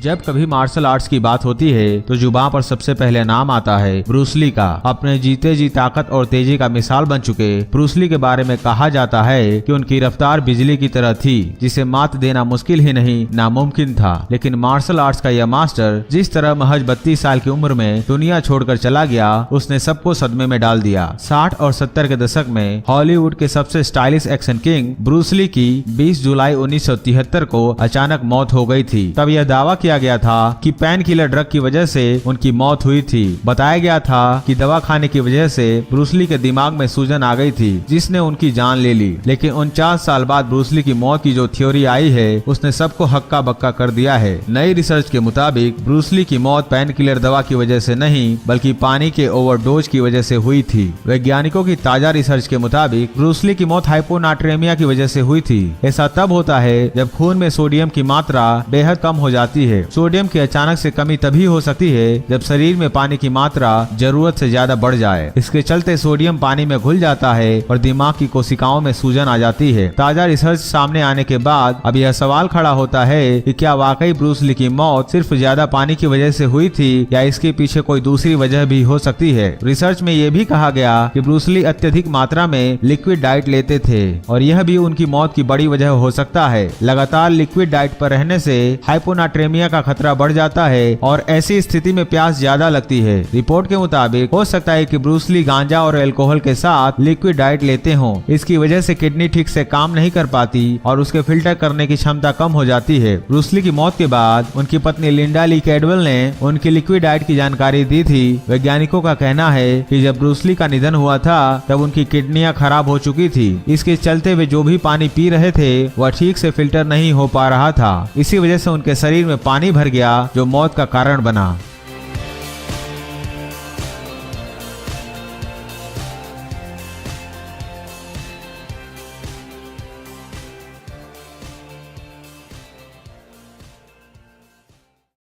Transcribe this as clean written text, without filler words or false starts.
जब कभी martial arts की बात होती है तो जुबान पर सबसे पहले नाम आता है ब्रूस ली का। अपने जीते जी ताकत और तेजी का मिसाल बन चुके ब्रूस ली के बारे में कहा जाता है कि उनकी रफ्तार बिजली की तरह थी, जिसे मात देना मुश्किल ही नहीं नामुमकिन था। लेकिन मार्शल आर्ट्स का यह मास्टर जिस तरह महज 32 साल की उम्र में दुनिया छोड़कर चला गया, उसने सबको सदमे में डाल दिया। 60 और 70 के दशक में हॉलीवुड के सबसे stylish action king Bruce Lee की 20 जुलाई 1973 को अचानक मौत हो गई थी। तब यह दावा किया गया था कि पेन किलर ड्रग की वजह से उनकी मौत हुई थी। बताया गया था कि दवा खाने की वजह से ब्रूस ली के दिमाग में सूजन आ गई थी, जिसने उनकी जान ले ली। लेकिन 49 साल बाद ब्रूस ली की मौत की जो थ्योरी आई है, उसने सबको हक्का बक्का कर दिया है। नई रिसर्च के मुताबिक ब्रूस ली की मौत पेन किलर दवा की वजह से नहीं, बल्कि पानी के ओवरडोज की वजह से हुई थी। वैज्ञानिकों की ताजा रिसर्च के मुताबिक ब्रूस ली की मौत हाइपोनाट्रेमिया की वजह से हुई थी। ऐसा तब होता है जब खून में सोडियम की मात्रा बेहद कम हो जाती है। सोडियम की अचानक से कमी तभी हो सकती है जब शरीर में पानी की मात्रा जरूरत से ज्यादा बढ़ जाए। इसके चलते सोडियम पानी में घुल जाता है और दिमाग की कोशिकाओं में सूजन आ जाती है। ताजा रिसर्च सामने आने के बाद अब यह सवाल खड़ा होता है कि क्या वाकई ब्रूस ली की मौत सिर्फ ज्यादा पानी की वजह से हुई थी या इसके पीछे कोई दूसरी वजह भी हो सकती है। रिसर्च में यह भी कहा गया कि ब्रूस ली अत्यधिक मात्रा में लिक्विड डाइट लेते थे और यह भी उनकी मौत की बड़ी वजह हो सकता है। लगातार लिक्विड डाइट पर रहने से हाइपोनाट्रेमिया का खतरा बढ़ जाता है और ऐसी स्थिति में प्यास ज्यादा लगती है। रिपोर्ट के मुताबिक हो सकता है कि ब्रूस ली गांजा और अल्कोहल के साथ लिक्विड डाइट लेते हों। इसकी वजह से किडनी ठीक से काम नहीं कर पाती और उसके फिल्टर करने की क्षमता कम हो जाती है। ब्रूस ली की मौत के बाद उनकी पत्नी लिंडा ली कैडवेल ने उनकी लिक्विड डाइट की जानकारी दी थी। वैज्ञानिकों का कहना है कि जब ब्रूस ली का निधन हुआ था तब उनकी किडनियां खराब हो चुकी थी। इसके चलते वे जो भी पानी पी रहे थे वह ठीक से फिल्टर नहीं हो पा रहा था। इसी वजह से उनके शरीर में पानी भर गया, जो मौत का कारण बना।